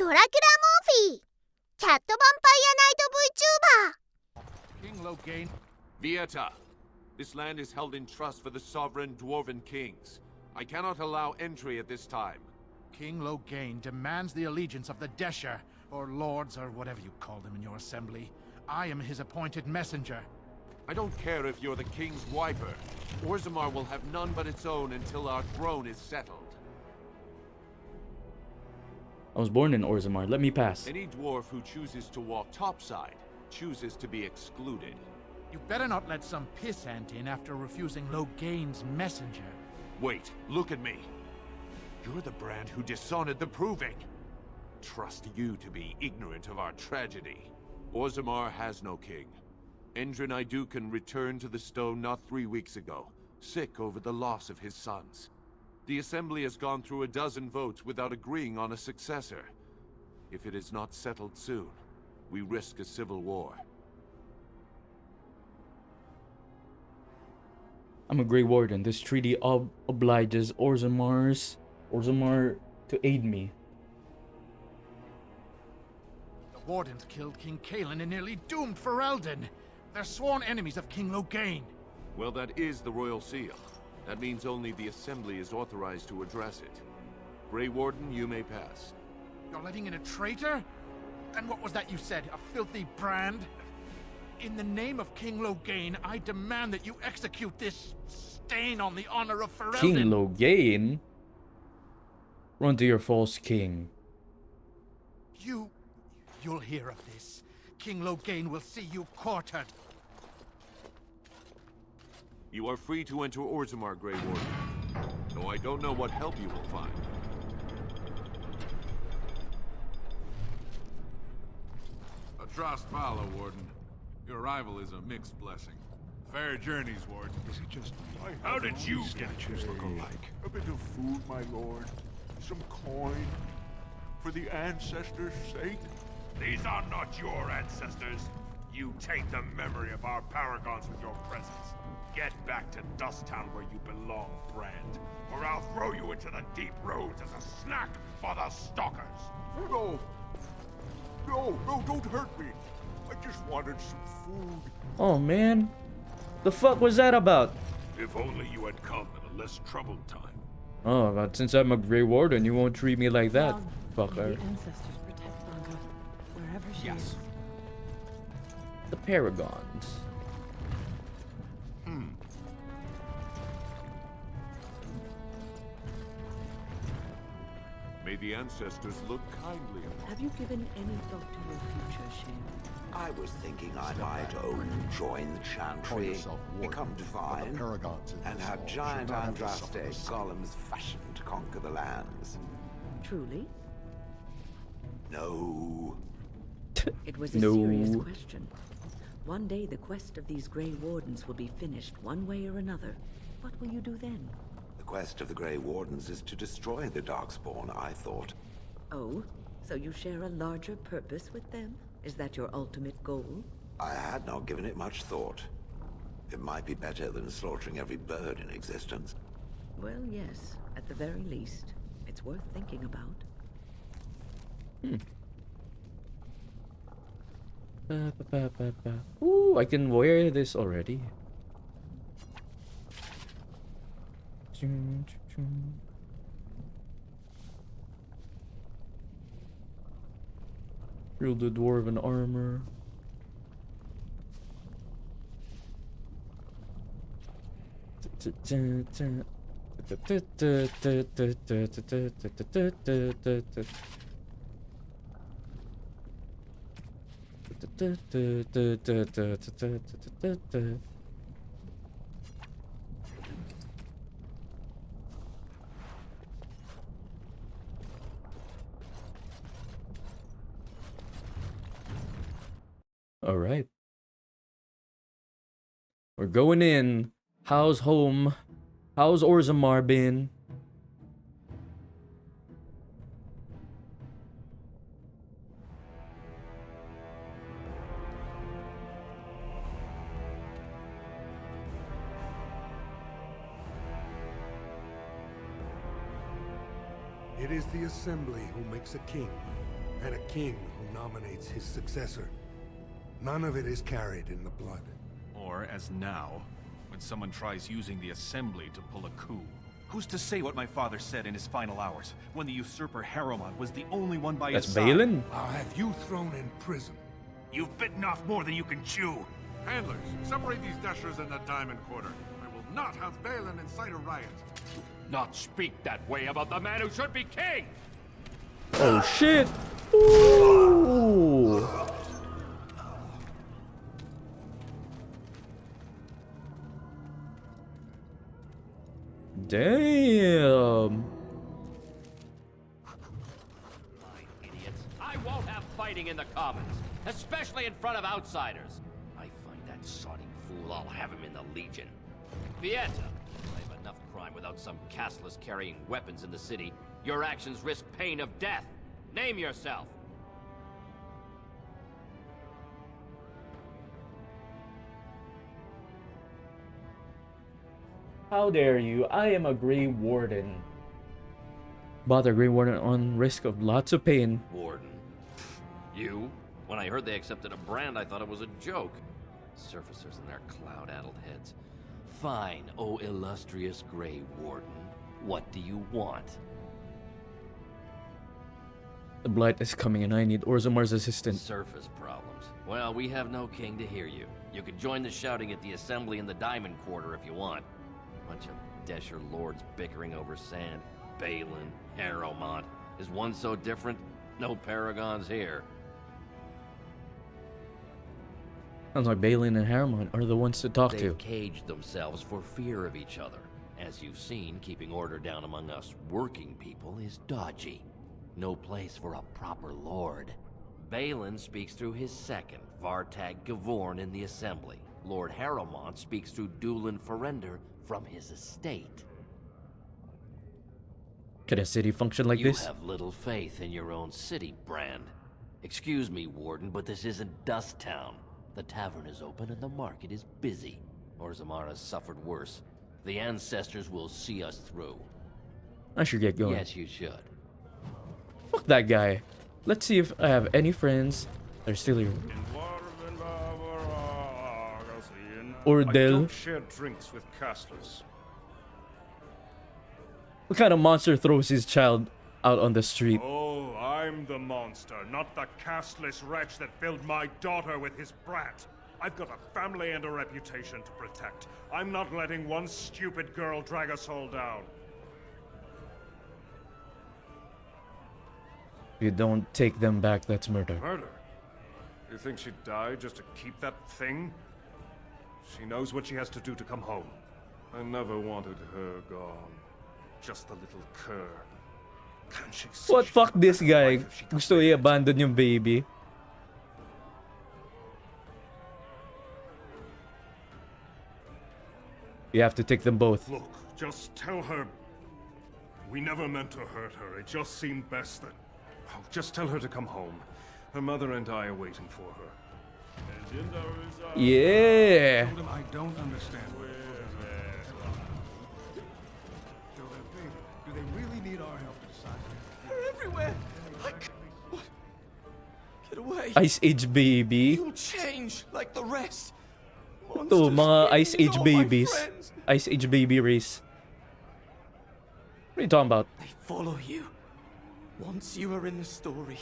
ドラキュラ・モーフィー、キャットヴァンパイアナイト VTuber。 King Logain. Vieta, this land is held in trust for the sovereign dwarven kings. I cannot allow entry at this time. King Logain demands the allegiance of the Desher, or lords, or whatever you call them in your assembly. I am his appointed messenger. I don't care if you're the king's wiper. ORZAMMAR will have none but its own until our throne is settled. I was born in ORZAMMAR. Let me pass. Any dwarf who chooses to walk topside chooses to be excluded. You better not let some pissant in after refusing Logain's messenger. Wait, look at me. You're the brand who dishonored the Proving. Trust you to be ignorant of our tragedy. ORZAMMAR has no king. Endrin Idukan returned to the stone not 3 weeks ago, sick over the loss of his sons. The Assembly has gone through a dozen votes without agreeing on a successor. If it is not settled soon, we risk a civil war. I'm a Grey Warden. This treaty obliges ORZAMMAR to aid me. The Wardens killed King Kalen and nearly doomed Ferelden. They're sworn enemies of King Logain. Well, that is the Royal Seal. That means only the Assembly is authorized to address it. Grey Warden, you may pass. You're letting in a traitor? And what was that you said? A filthy brand? In the name of King Logain, I demand that you execute this stain on the honor of Ferelden. King Logain? Run to your false king. You'll hear of this. King Logain will see you quartered. You are free to enter ORZAMMAR, Grey Warden. Though I don't know what help you will find. Atrast Pala, Warden. Your arrival is a mixed blessing. Fair journeys, Warden. Is it just me? How did you get Statues here? look alike. A bit of food, my lord. Some coin. For the ancestors' sake. These are not your ancestors. You taint the memory of our paragons with your presence. Get back to Dusttown where you belong, Brand, or I'll throw you into the deep roads as a snack for the stalkers. No, don't hurt me. I just wanted some food. Oh man, the fuck was that about? If only you had come at a less troubled time. Oh, but since I'm a Grey Warden, you won't treat me like that, fucker. The ancestors protect Blanca wherever she is. The Paragons. May the ancestors look kindly upon Have you given any thought to your future, Shane? I was thinking I might join the Chantry, become divine, and have giant Andraste golems fashioned to conquer the lands. Truly? No. It was a No. serious question. One day the quest of these Grey Wardens will be finished one way or another. What will you do then? The quest of the Grey Wardens is to destroy the Darkspawn, I thought. Oh, so you share a larger purpose with them? Is that your ultimate goal? I had not given it much thought. It might be better than slaughtering every bird in existence. Well, yes, at the very least. It's worth thinking about. Ooh, I can wear this already. Shielded dwarven armor. All right. We're going in. How's home? How's ORZAMMAR been? It is the Assembly who makes a king, and a king who nominates his successor. None of it is carried in the blood. Or, as now, when someone tries using the Assembly to pull a coup. Who's to say what my father said in his final hours, when the usurper Harrowmont was the only one by his side? That's Balin? I'll have you thrown in prison. You've bitten off more than you can chew. Handlers, separate these dashers in the Diamond Quarter. I will not have Balin incite a riot. Not speak that way about the man who should be king! Oh shit! Ooh! Damn! Idiots. I won't have fighting in the Commons, especially in front of outsiders. I find that sodding fool, I'll have him in the Legion. Vieta, I have enough crime without some castless carrying weapons in the city. Your actions risk pain of death. Name yourself. How dare you? I am a Grey Warden. Bother Grey Warden on risk of lots of pain. Warden. You? When I heard they accepted a brand, I thought it was a joke. Surfacers and their cloud-addled heads. Fine, oh illustrious Grey Warden. What do you want? The Blight is coming and I need Orzammar's assistance. Surface problems. Well, we have no king to hear you. You could join the shouting at the Assembly in the Diamond Quarter if you want. Bunch of Desher lords bickering over sand. Balin, Harrowmont. Is one so different? No paragons here. Sounds like Balin and Harrowmont are the ones to talk to. They've caged themselves for fear of each other. As you've seen, keeping order down among us working people is dodgy. No place for a proper lord. Balin speaks through his second, Vartag Gavorn, in the Assembly. Lord Harrowmont speaks through Dulin Ferender from his estate. Can a city function like this? You have little faith in your own city, Brand. Excuse me, Warden, but this isn't Dust Town. The tavern is open and the market is busy. Orzammar has suffered worse. The ancestors will see us through. I should get going. Yes, you should. Fuck that guy. Let's see if I have any friends that are still here. I Ordell. don't share drinks with castlers. What kind of monster throws his child out on the street? Oh, I'm the monster, not the castless wretch that filled my daughter with his brat. I've got a family and a reputation to protect. I'm not letting one stupid girl drag us all down. If you don't take them back, that's murder. Murder? You think she'd die just to keep that thing? She knows what she has to do to come home. I never wanted her gone. Just the little cur. Can't she see? What? Fuck this guy. Gusto i-abandon yung baby. You have to take them both. Look, just tell her we never meant to hurt her. It just seemed best that... Oh, just tell her to come home. Her mother and I are waiting for her. Yeah. I don't understand. Do they really need our help to decide? They're everywhere. What? Get away. Ice Age baby. You'll change like the rest. Ito, mga Ice Monsters Age all my babies. friends. Ice Age baby race. What are you talking about? They follow you. Once you are in the story,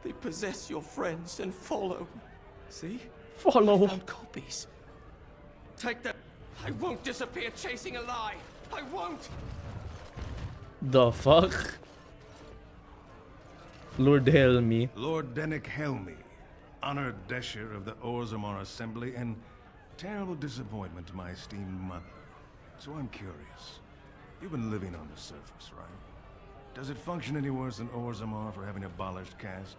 they possess your friends and follow. See? Follow. I found copies. Take them. I won't disappear chasing a lie. I won't. The fuck? Lord Helmi. Lord Dennick Helmi, honored Desher of the Orzammar Assembly, and terrible disappointment to my esteemed mother. So I'm curious. You've been living on the surface, right? Does it function any worse than Orzammar for having abolished caste?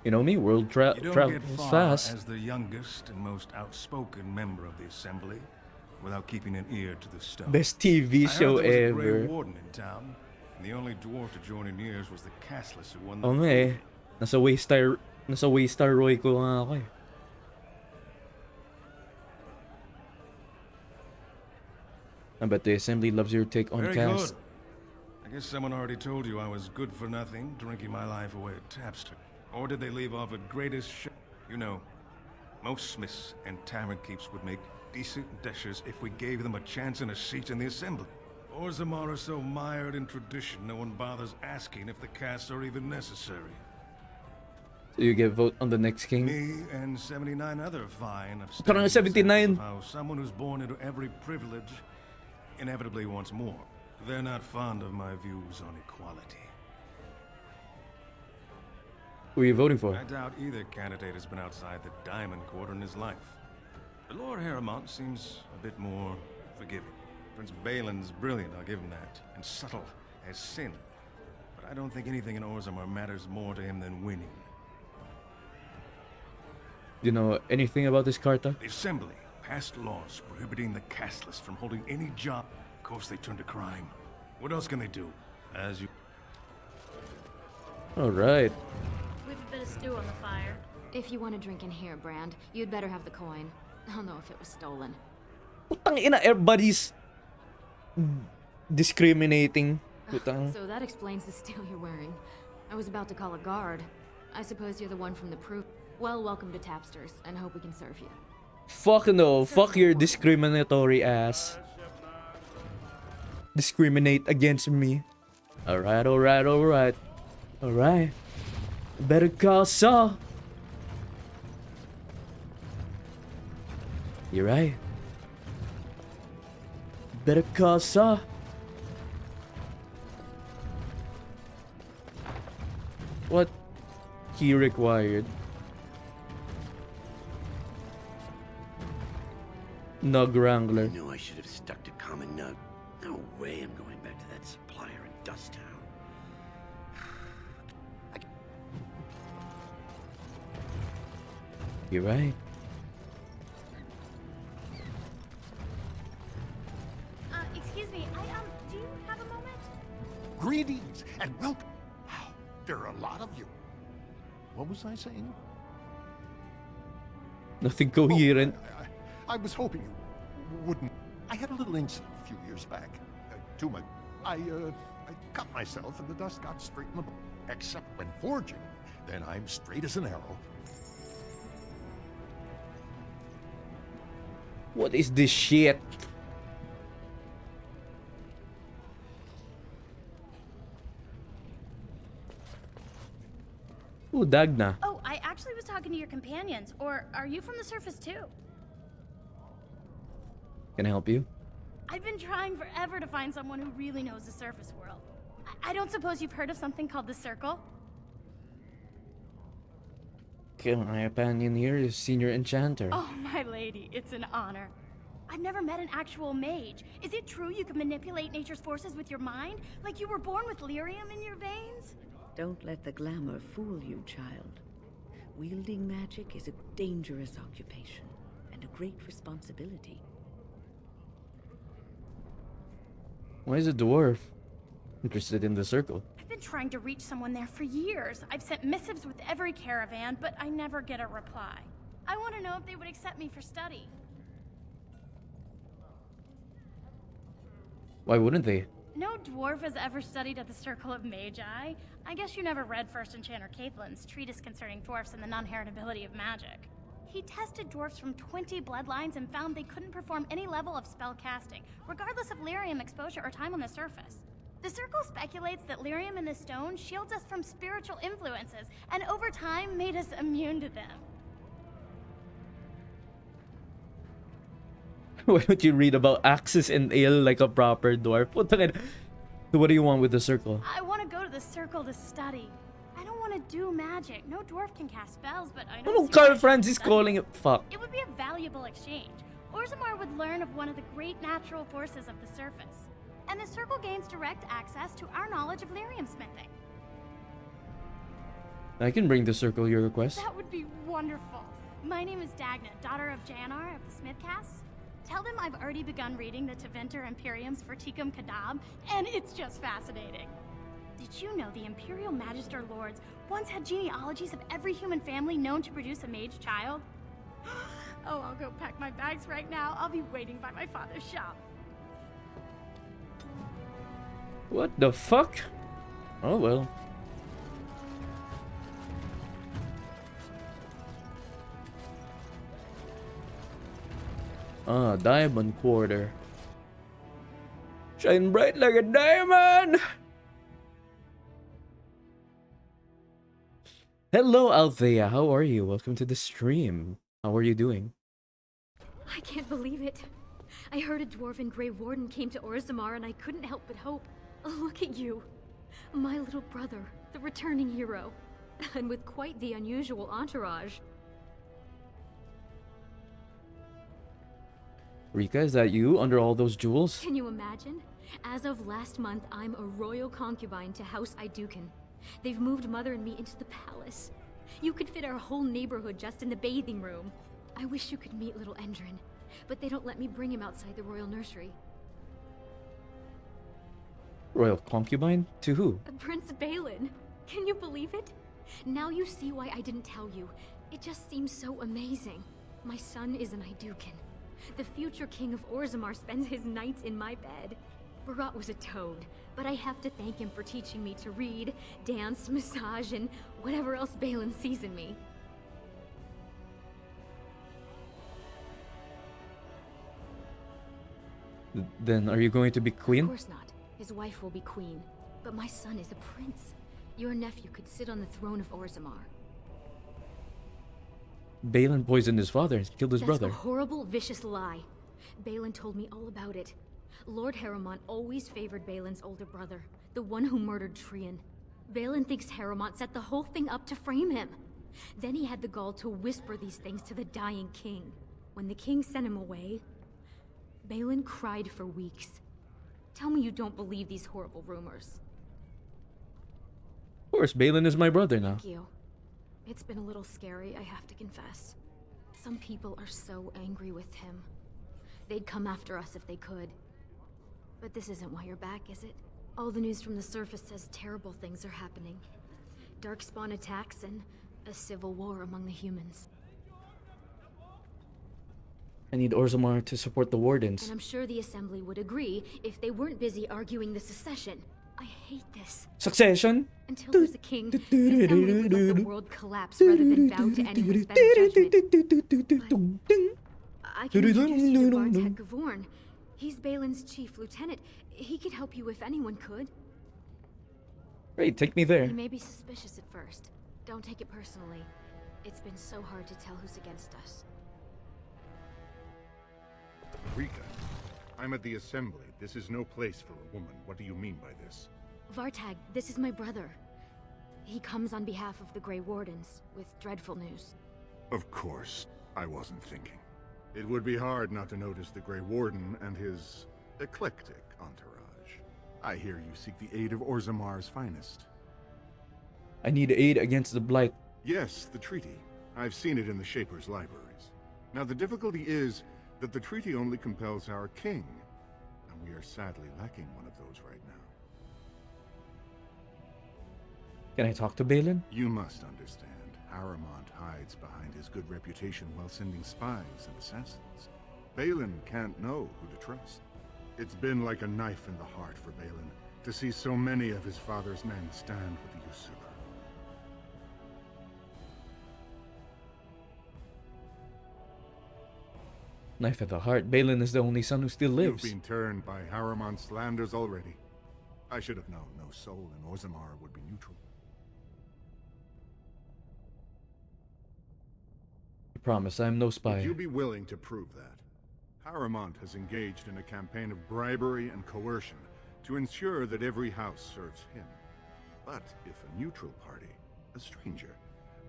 You know me, world You don't get travels far fast. as the youngest and most outspoken member of the Assembly without keeping an ear to the stone. Best TV show I heard there was a Grey ever. Warden in town, and the only dwarf to join in ears was the castless who won the Oo nga eh. Nasa Waystar Roy ko nga ako eh. I bet the assembly loves your take on Very cast. good. I guess someone already told you I was good for nothing, drinking my life away at Tapster. Or did they leave off at greatest You know, most smiths and tavern keeps would make decent dishes if we gave them a chance and a seat in the assembly. ORZAMMAR are so mired in tradition, no one bothers asking if the casts are even necessary. So you get vote on the next king? Me and 79 other fine Parang 79. of how someone who's born into every privilege inevitably wants more. They're not fond of my views on equality. Who are you voting for? I doubt either candidate has been outside the Diamond Quarter in his life. But Lord Harrowmont seems a bit more forgiving. Prince Balin's brilliant, I'll give him that, and subtle as sin. But I don't think anything in ORZAMMAR matters more to him than winning. Do you know anything about this Carta? The Assembly passed laws prohibiting the casteless from holding any job. Of course they turned to crime. What else can they do? As you... Alright. We have a bit of stew on the fire. If you want to drink in here, Brand, you'd better have the coin. I'll know if it was stolen. Putang ina, everybody's discriminating. Putang. So that explains the steel you're wearing. I was about to call a guard. I suppose you're the one from the proof. Well, welcome to Tapsters, and hope we can serve you. Fuck no. Fuck your discriminatory ass. Discriminate against me. Alright, alright, alright. Alright. Better call Saul. You're right. Better call Saul. What key required? Nug Wrangler. I knew I should have stuck to common nug. No way I'm going back to that supplier in Dust Town. You're right. Excuse me, do you have a moment? Greetings and welcome. Wow, there are a lot of you. What was I saying? Nothing coherent. I was hoping you wouldn't. I had a little incident a few years back. I cut myself and the dust got straight in the bone. Except when forging, then I'm straight as an arrow. What is this shit? Ooh, Dagna. Oh, I actually was talking to your companions. Or are you from the surface too? Can I help you? I've been trying forever to find someone who really knows the surface world. I don't suppose you've heard of something called the Circle? Okay, my opinion here is Senior Enchanter. Oh, my lady, it's an honor. I've never met an actual mage. Is it true you can manipulate nature's forces with your mind? Like you were born with lyrium in your veins? Don't let the glamour fool you, child. Wielding magic is a dangerous occupation and a great responsibility. Why is a dwarf interested in the circle? I've been trying to reach someone there for years. I've sent missives with every caravan, but I never get a reply. I want to know if they would accept me for study. Why wouldn't they? No dwarf has ever studied at the Circle of Magi. I guess you never read First Enchanter Caitlin's treatise concerning dwarfs and the non-heritability of magic. He tested dwarfs from 20 bloodlines and found they couldn't perform any level of spell casting, regardless of lyrium exposure or time on the surface. The Circle speculates that lyrium in the stone shields us from spiritual influences, and over time made us immune to them. Why don't you read about axes and ale like a proper dwarf? So what do you want with the circle? I want to go to the Circle to study. I don't want to do magic. No dwarf can cast spells, but I don't see Carl why I should Francis study. calling it fuck. It would be a valuable exchange. ORZAMMAR would learn of one of the great natural forces of the surface. And the Circle gains direct access to our knowledge of lyrium smithing. I can bring the circle your request. That would be wonderful. My name is Dagna, daughter of Janar of the Smithcasts. Tell them I've already begun reading the Tevinter Imperium's Verticum Kadab, and it's just fascinating. Did you know the Imperial Magister Lords once had genealogies of every human family known to produce a mage child? Oh, I'll go pack my bags right now. I'll be waiting by my father's shop. What the fuck? Oh well. Ah, diamond quarter. Shine bright like a diamond! Hello, Althea. How are you? Welcome to the stream. How are you doing? I can't believe it. I heard a dwarven Grey Warden came to ORZAMMAR and I couldn't help but hope. Look at you. My little brother, the returning hero. And with quite the unusual entourage. Rika, is that you under all those jewels? Can you imagine? As of last month, I'm a royal concubine to House Iduken. They've moved Mother and me into the palace. You could fit our whole neighborhood just in the bathing room. I wish you could meet little Endrin, but they don't let me bring him outside the royal nursery. Royal concubine? To who? Prince Balin. Can you believe it? Now you see why I didn't tell you. It just seems so amazing. My son is an Iduken. The future king of ORZAMMAR spends his nights in my bed. Barat was a toad, but I have to thank him for teaching me to read, dance, massage, and whatever else Balin sees in me. Then are you going to be queen? Of course not. His wife will be queen. But my son is a prince. Your nephew could sit on the throne of ORZAMMAR. Balin poisoned his father and killed his brother. That's a horrible, vicious lie. Balin told me all about it. Lord Harrowmont always favored Balin's older brother, the one who murdered Trian. Balin thinks Harrowmont set the whole thing up to frame him. Then he had the gall to whisper these things to the dying king. When the king sent him away, Balin cried for weeks. Tell me you don't believe these horrible rumors. Of course, Balin is my brother now. Thank you. It's been a little scary, I have to confess. Some people are so angry with him. They'd come after us if they could. But this isn't why you're back, is it? All the news from the surface says terrible things are happening. Darkspawn attacks and a civil war among the humans. I need ORZAMMAR to support the wardens. And I'm sure the Assembly would agree if they weren't busy arguing the secession. I hate this. Succession? Until there's a king, the Assembly would let the world collapse rather than bow to anyone's better judgment. I can introduce you to Bartek Gavorn. He's Balin's chief lieutenant. He could help you if anyone could. Great, take me there. He may be suspicious at first. Don't take it personally. It's been so hard to tell who's against us. Rika, I'm at the Assembly. This is no place for a woman. What do you mean by this? Vartag, this is my brother. He comes on behalf of the Grey Wardens, with dreadful news. Of course. I wasn't thinking. It would be hard not to notice the Grey Warden and his eclectic entourage. I hear you seek the aid of ORZAMMAR's finest. I need aid against the Blight. Yes, the treaty. I've seen it in the Shaper's libraries. Now the difficulty is that the treaty only compels our king, and we are sadly lacking one of those right now. Can I talk to Balin? You must understand. Harrowmont hides behind his good reputation while sending spies and assassins. Balin can't know who to trust. It's been like a knife in the heart for Balin to see so many of his father's men stand with the usurper. Knife at the heart. Balin is the only son who still lives. You've been turned by Harrowmont's slanders already. I should have known no soul in ORZAMMAR would be neutral. I promise I am no spy. Would you be willing to prove that? Harrowmont has engaged in a campaign of bribery and coercion to ensure that every house serves him. But if a neutral party, a stranger,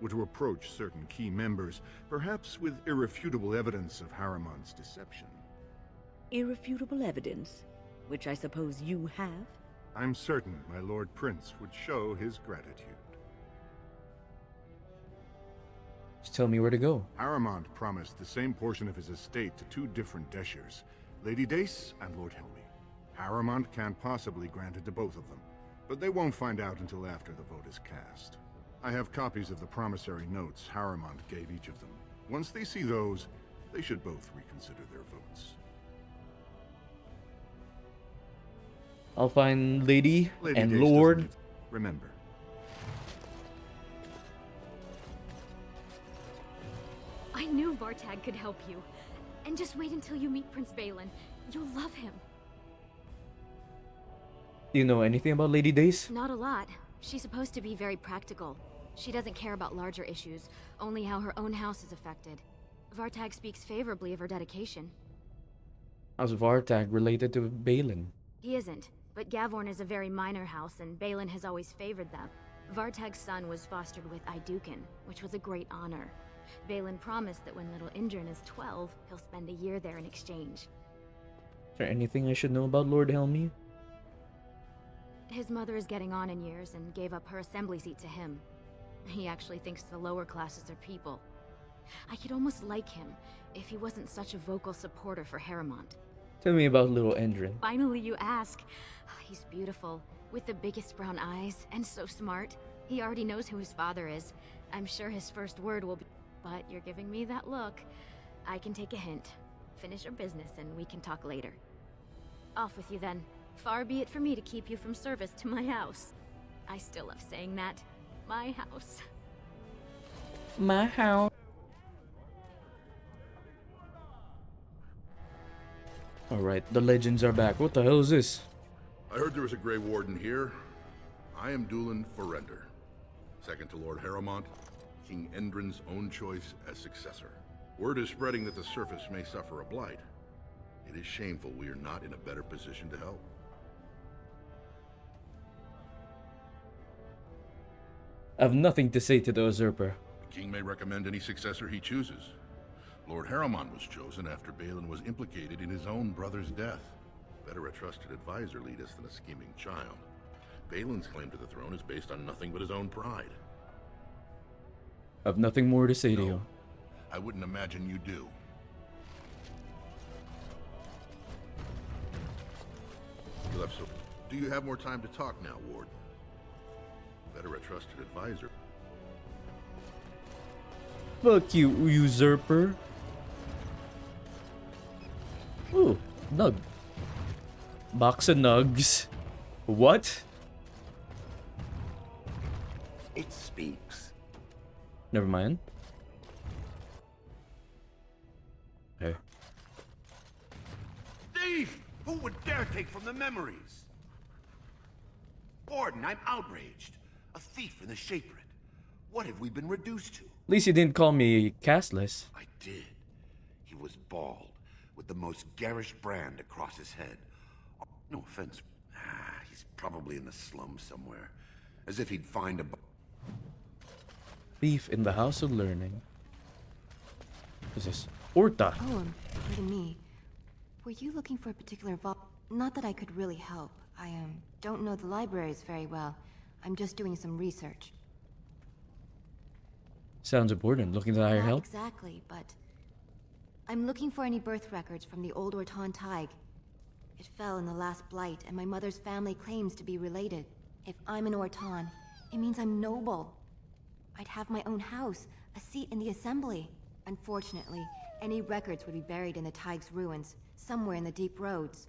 were to approach certain key members, perhaps with irrefutable evidence of Harrowmont's deception. Irrefutable evidence? Which I suppose you have? I'm certain my Lord Prince would show his gratitude. Just tell me where to go. Harrowmont promised the same portion of his estate to two different Deshers, Lady Dace and Lord Helmy. Harrowmont can't possibly grant it to both of them, but they won't find out until after the vote is cast. I have copies of the promissory notes Harrowmont gave each of them. Once they see those, they should both reconsider their votes. I'll find Lady, Lady and Dace Lord. doesn't remember. I knew Vartag could help you. And just wait until you meet Prince Balin. You'll love him. Do you know anything about Lady Dace? Not a lot. She's supposed to be very practical. She doesn't care about larger issues, only how her own house is affected. Vartag speaks favorably of her dedication. How's Vartag related to Balin? He isn't, but Gavorn is a very minor house, and Balin has always favored them. Vartag's son was fostered with Idukin, which was a great honor. Balin promised that when little Indrin is 12, he'll spend a year there in exchange. Is there anything I should know about Lord Helmy? His mother is getting on in years and gave up her assembly seat to him. He actually thinks the lower classes are people. I could almost like him if he wasn't such a vocal supporter for Harrowmont. Tell me about little Indrin. Finally you ask. He's beautiful, with the biggest brown eyes, and so smart. He already knows who his father is. I'm sure his first word will be, but you're giving me that look. I can take a hint. Finish your business and we can talk later. Off with you then. Far be it for me to keep you from service to my house. I still love saying that. My house. My house. Alright, the legends are back. What the hell is this? I heard there was a Grey Warden here. I am Dulin Forrender, second to Lord Harrowmont, King Endrin's own choice as successor. Word is spreading that the surface may suffer a blight. It is shameful we are not in a better position to help. I have nothing to say to the usurper. The king may recommend any successor he chooses. Lord Harrowmont was chosen after Balin was implicated in his own brother's death. Better a trusted advisor lead us than a scheming child. Balin's claim to the throne is based on nothing but his own pride. I have nothing more to say to you. I wouldn't imagine you do. Do you have more time to talk now, Ward? Better a trusted advisor. Fuck you, usurper. Ooh, nug. Box of nugs. What? It speaks. Never mind. Hey. Thief! Who would dare take from the memories? Warden, I'm outraged. A thief in the Shapered. What have we been reduced to? At least you didn't call me castless. I did. He was bald, with the most garish brand across his head. No offense. He's probably in the slums somewhere. As if he'd find a... Thief in the House of Learning. What's this? Orta. Poem, pardon me. Were you looking for a particular Not that I could really help. I don't know the libraries very well. I'm just doing some research. Sounds important. Looking to hire Not help? Exactly, but... I'm looking for any birth records from the old Orton Tig. It fell in the last blight, and my mother's family claims to be related. If I'm an Orton, it means I'm noble. I'd have my own house, a seat in the assembly. Unfortunately, any records would be buried in the Tig's ruins, somewhere in the deep roads.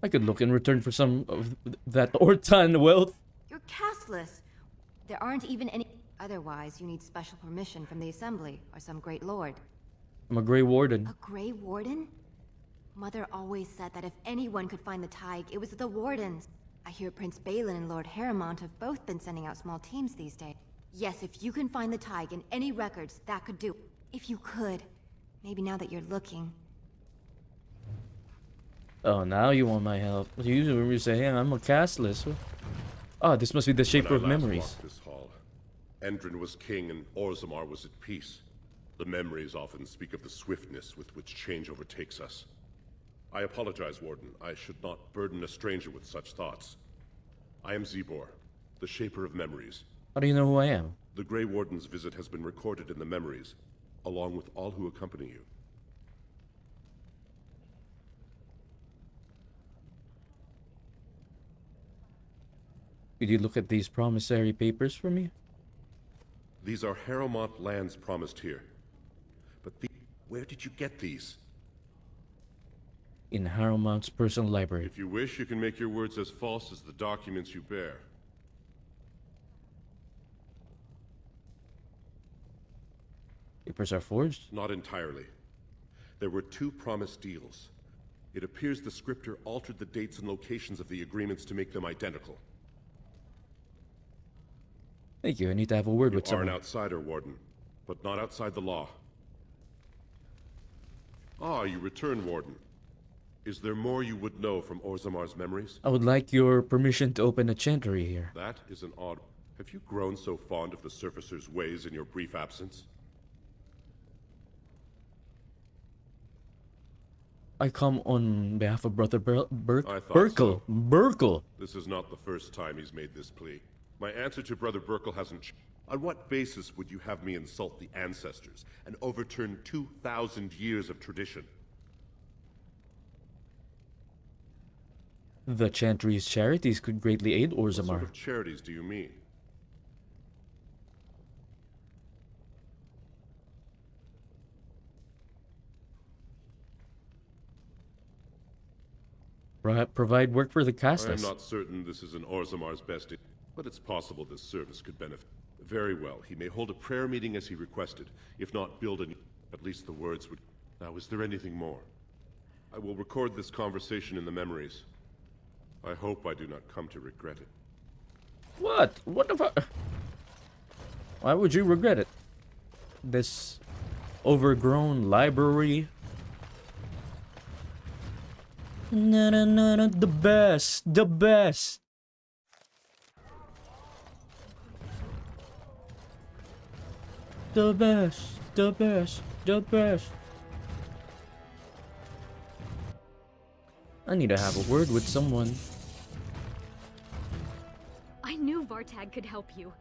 I could look in return for some of that Orton wealth. You're castless. There aren't even any... Otherwise, you need special permission from the assembly, or some great lord. I'm a Grey Warden. A Grey Warden? Mother always said that if anyone could find the Tig, it was the Wardens. I hear Prince Balin and Lord Harrowmont have both been sending out small teams these days. Yes, if you can find the Tig in any records, that could do. If you could. Maybe now that you're looking. Oh, now you want my help. Usually when we say, hey, I'm a castless. Oh, this must be the Shaper of Memories. This hall, Endrin was king and ORZAMMAR was at peace. The memories often speak of the swiftness with which change overtakes us. I apologize, Warden. I should not burden a stranger with such thoughts. I am Zebor, the Shaper of Memories. How do you know who I am? The Grey Warden's visit has been recorded in the memories, along with all who accompany you. Could you look at these promissory papers for me? These are Harrowmont lands promised here. But where did you get these? in Harrowmont's personal library. If you wish, you can make your words as false as the documents you bear. Papers are forged? Not entirely. There were 2 promised deals. It appears the scripter altered the dates and locations of the agreements to make them identical. Thank you. I need to have a word with You are someone. an outsider, Warden, but not outside the law. Ah, you return, Warden. Is there more you would know from ORZAMMAR's memories? I would like your permission to open a chantry here. That is an odd... Have you grown so fond of the Surfacer's ways in your brief absence? I come on behalf of Brother I thought Burkle. so. Burkle. This is not the first time he's made this plea. My answer to Brother Burkle hasn't changed. On what basis would you have me insult the ancestors and overturn 2,000 years of tradition? The chantry's charities could greatly aid What ORZAMMAR. sort of charities do you mean? Provide work for the I am castas. not certain this is in ORZAMMAR's best interest, but it's possible this service could benefit. Very well, he may hold a prayer meeting as he requested. If not, build a new... At least the words would... Now, is there anything more? I will record this conversation in the memories. I hope I do not come to regret it. What? What the fuck? Why would you regret it? This overgrown library. No, the best, the best. The best, the best, the best. I need to have a word with someone. I knew Vartag could help you.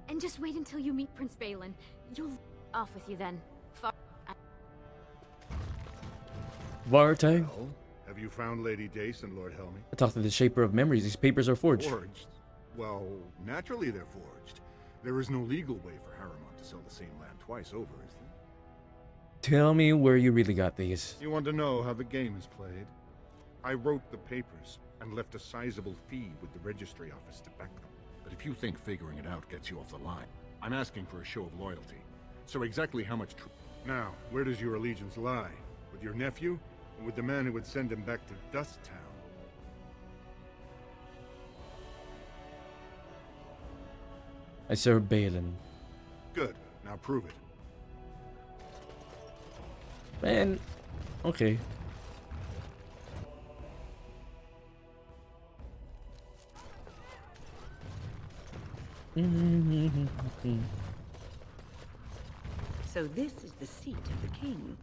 And just wait until you meet Prince Balin. You'll... Off with you then. Vartag? Well, have you found Lady Dace and Lord Helmy? I talked to the Shaper of Memories. These papers are forged. Forged? Well, naturally they're forged. There is no legal way for Harrowmont to sell the same land twice over, is there? Tell me where you really got these. You want to know how the game is played? I wrote the papers and left a sizable fee with the registry office to back them. But if you think figuring it out gets you off the line, I'm asking for a show of loyalty. So exactly how much Now, where does your allegiance lie? With your nephew? Or with the man who would send him back to Dust Town? I serve Balin. Good. Now prove it. Man, okay. So this is the seat of the king.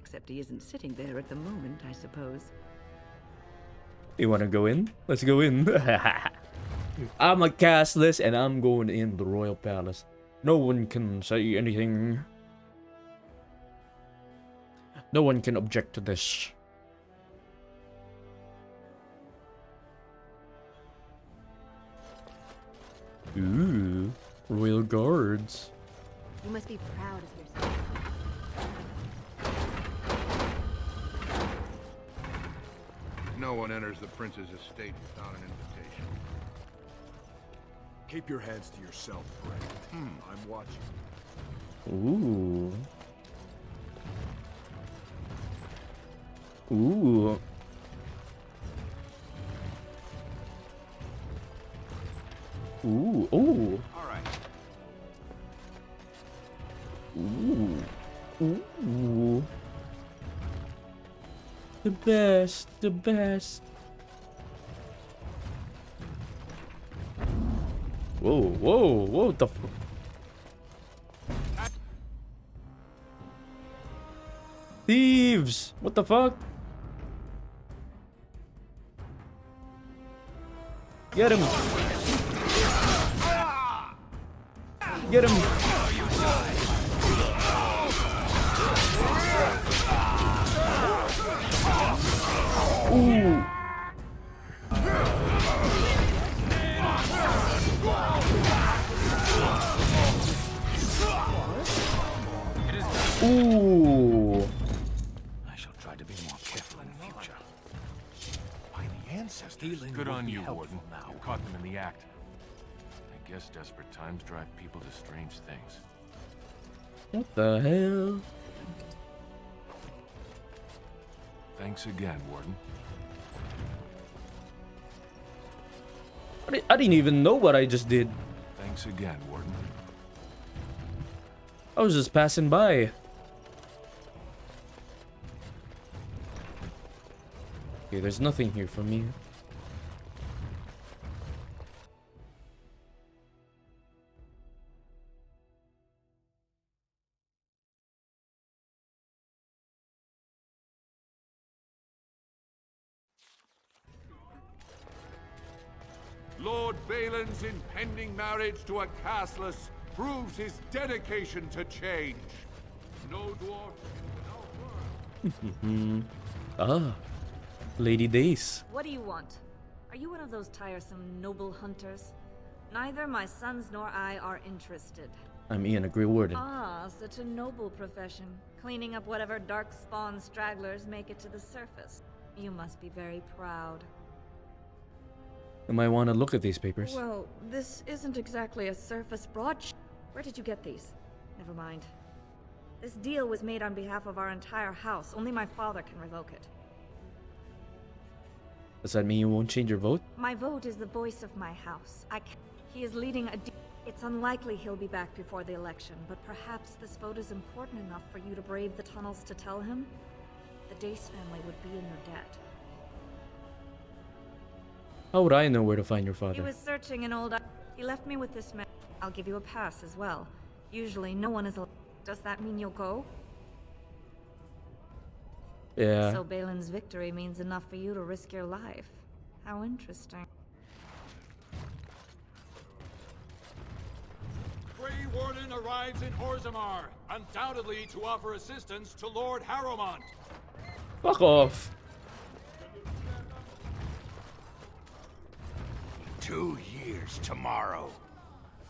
Except he isn't sitting there at the moment, I suppose. You wanna go in? Let's go in. I'm a castless and I'm going in the royal palace. No one can say anything. No one can object to this. Ooh, royal guards. You must be proud of yourself. No one enters the prince's estate without an invitation. Keep your hands to yourself, Brand. I'm watching. Ooh. Ooh. Ooh. Ooh. All right. Ooh. Ooh. The best. The best. Whoa. Whoa. Whoa. The. Thieves! What the fuck? Get him! Get him! Ooh! Ooh! I shall try to be more careful in the future. ancestors. Good on you, Warden. Now. You caught them in the act. I guess desperate times drive people to strange things. What the hell? Thanks again, Warden. I didn't even know what I just did. Thanks again, Warden. I was just passing by. Okay, there's nothing here for me. Lord Balin's impending marriage to a castless proves his dedication to change. No dwarf in Ah, Lady Dace. What do you want? Are you one of those tiresome noble hunters? Neither my sons nor I are interested. I'm Ian, a Grey Warden. Ah, such a noble profession. Cleaning up whatever dark spawn stragglers make it to the surface. You must be very proud. You might want to look at these papers. Well, this isn't exactly a surface broadsheet. Where did you get these? Never mind. This deal was made on behalf of our entire house. Only my father can revoke it. Does that mean you won't change your vote? My vote is the voice of my house. He is leading a It's unlikely he'll be back before the election, but perhaps this vote is important enough for you to brave the tunnels to tell him? The Dace family would be in your debt. How would I know where to find your father? He was searching an old... He left me with this man. I'll give you a pass as well. Usually no one is... Does that mean you'll go? Yeah. So Balin's victory means enough for you to risk your life. How interesting. Grey Warden arrives in ORZAMMAR, undoubtedly to offer assistance to Lord Harrowmont. Fuck off. 2 years tomorrow.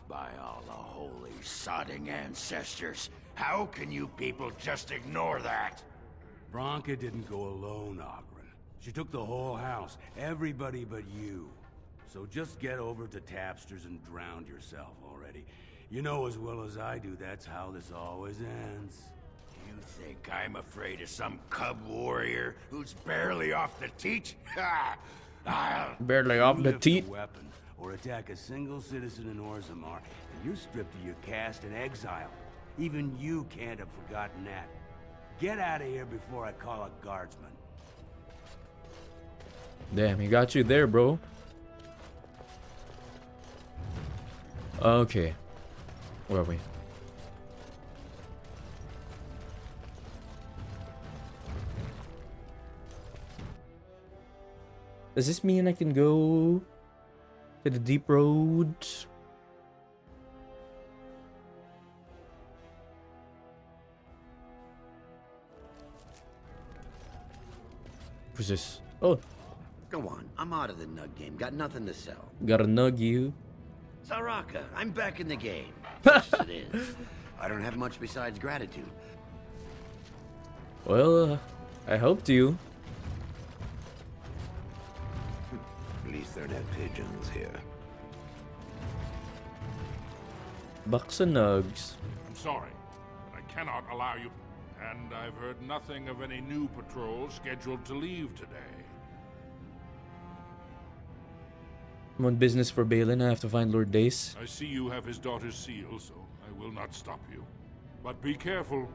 By all the holy sodding ancestors, how can you people just ignore that? Bronca didn't go alone, Ogren. She took the whole house, everybody but you. So just get over to Tapster's and drown yourself already. You know as well as I do that's how this always ends. You think I'm afraid of some cub warrior who's barely off the teat? Ha! Barely off the teat. Weapon, or attack a single citizen in ORZAMMAR, and you're stripped of your caste and exiled. Even you can't have forgotten that. Get out of here before I call a guardsman. Damn, he got you there, bro. Okay. Where are we? Does this mean I can go to the deep road? Who's this? Oh. Go on, I'm out of the nug game. Got nothing to sell. Gotta nug you. Saraka, I'm back in the game. Yes, it is. I don't have much besides gratitude. Well, I helped you. At least there are no pigeons here. Bucks and nugs. I'm sorry, but I cannot allow you. And I've heard nothing of any new patrols scheduled to leave today. I'm on business for Balin. I have to find Lord Dace. I see you have his daughter's seal, so I will not stop you. But be careful.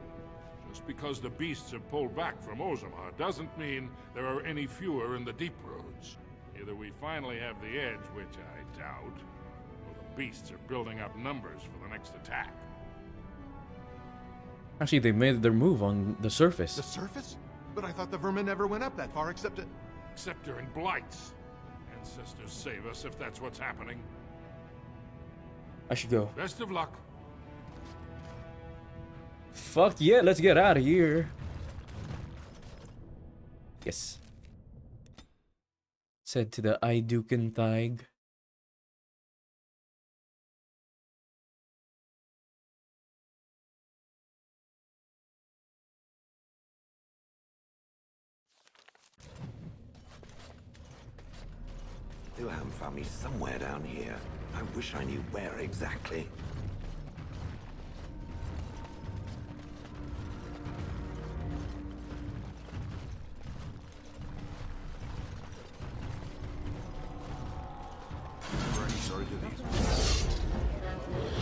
Just because the beasts have pulled back from ORZAMMAR doesn't mean there are any fewer in the deep roads. Either we finally have the edge, which I doubt, or the beasts are building up numbers for the next attack. Actually, they made their move on the surface. The surface? But I thought the vermin never went up that far except during blights. Ancestors save us if that's what's happening. I should go. Best of luck. Fuck yeah, let's get out of here. Yes. Said to the Idukan Thig. Wilhelm found me somewhere down here. I wish I knew where exactly.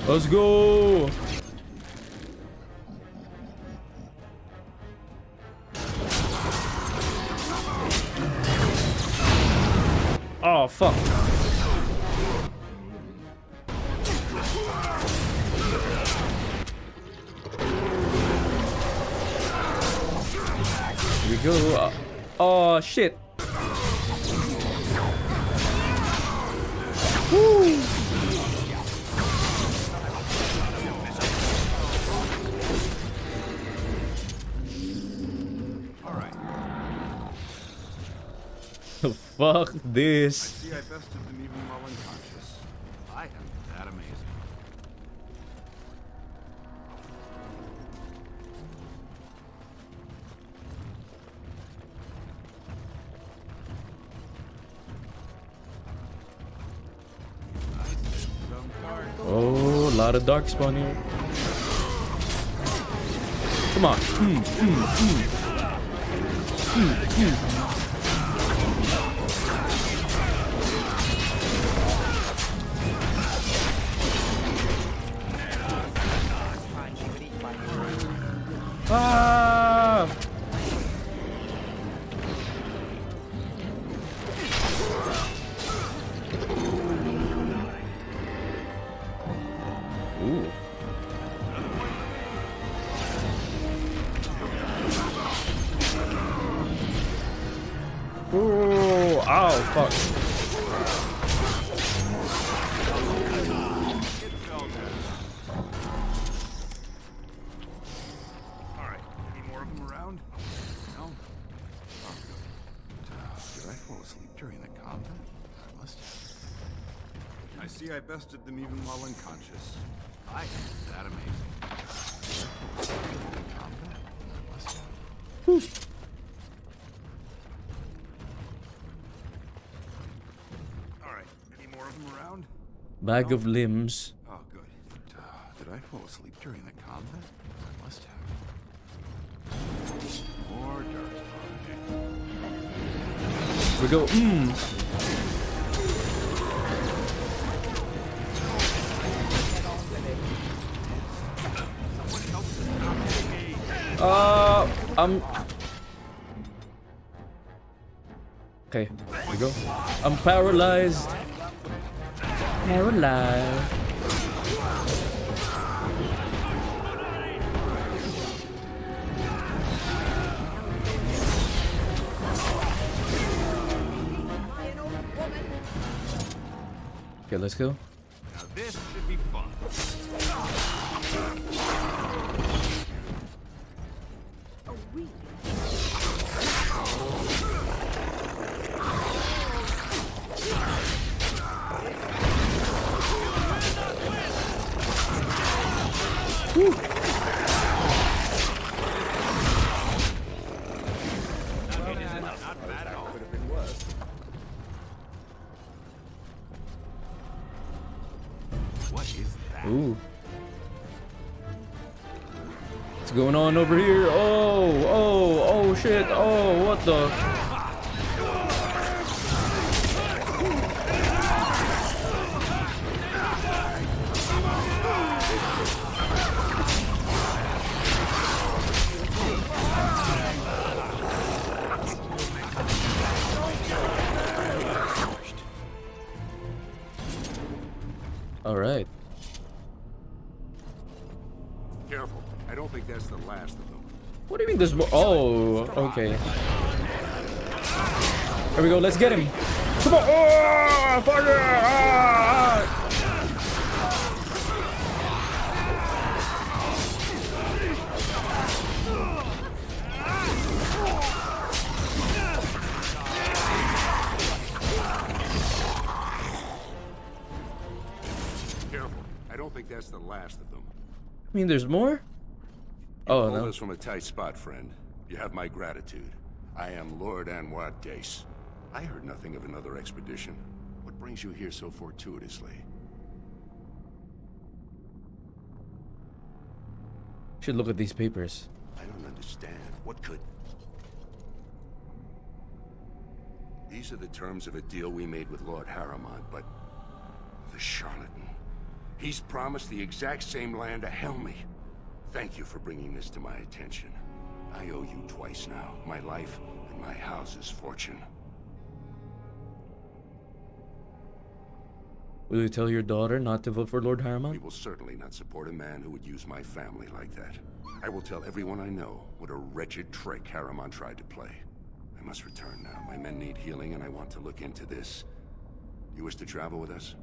Let's go. Oh fuck. Here we go. Oh shit. Woo. Fuck this. I see I bested them even while unconscious. I am that amazing. Oh, a lot of dark spawn here. Come on. Ah! Ooh. Ooh, ow, fuck. Alright, any more of them around? No? Did I fall asleep during the combat? I must have. I see I bested them even while unconscious. I am that amazing. Combat? I must have. Whew. Alright, any more of them around? Bag of limbs. Oh, good. Did I fall asleep during the combat? I must have. More dirt. We go. Okay, here we go. I'm paralyzed. Paralyzed. Okay, let's go. Now this should be fun. Woo. What is that? Ooh. What's going on over here? Oh shit. Oh, what the? All right. Careful. I don't think that's the last of them. What do you mean there's more? Oh, okay. Here we go. Let's get him. Come on. Oh, fuck yeah. Careful. I don't think that's the last of them. I mean, there's more? Oh, Pulled no. us from a tight spot, friend. You have my gratitude. I am Lord Anwar Dace. I heard nothing of another expedition. What brings you here so fortuitously? Should look at these papers. I don't understand. What could... These are the terms of a deal we made with Lord Harriman, but... the charlatan. He's promised the exact same land to Helmy. Thank you for bringing this to my attention. I owe you twice now. My life and my house's fortune. Will you tell your daughter not to vote for Lord Harriman? We will certainly not support a man who would use my family like that. I will tell everyone I know what a wretched trick Harriman tried to play. I must return now. My men need healing, and I want to look into this. You wish to travel with us?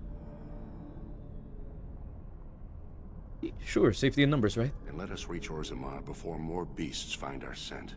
Sure, safety in numbers, right? And let us reach ORZAMMAR before more beasts find our scent.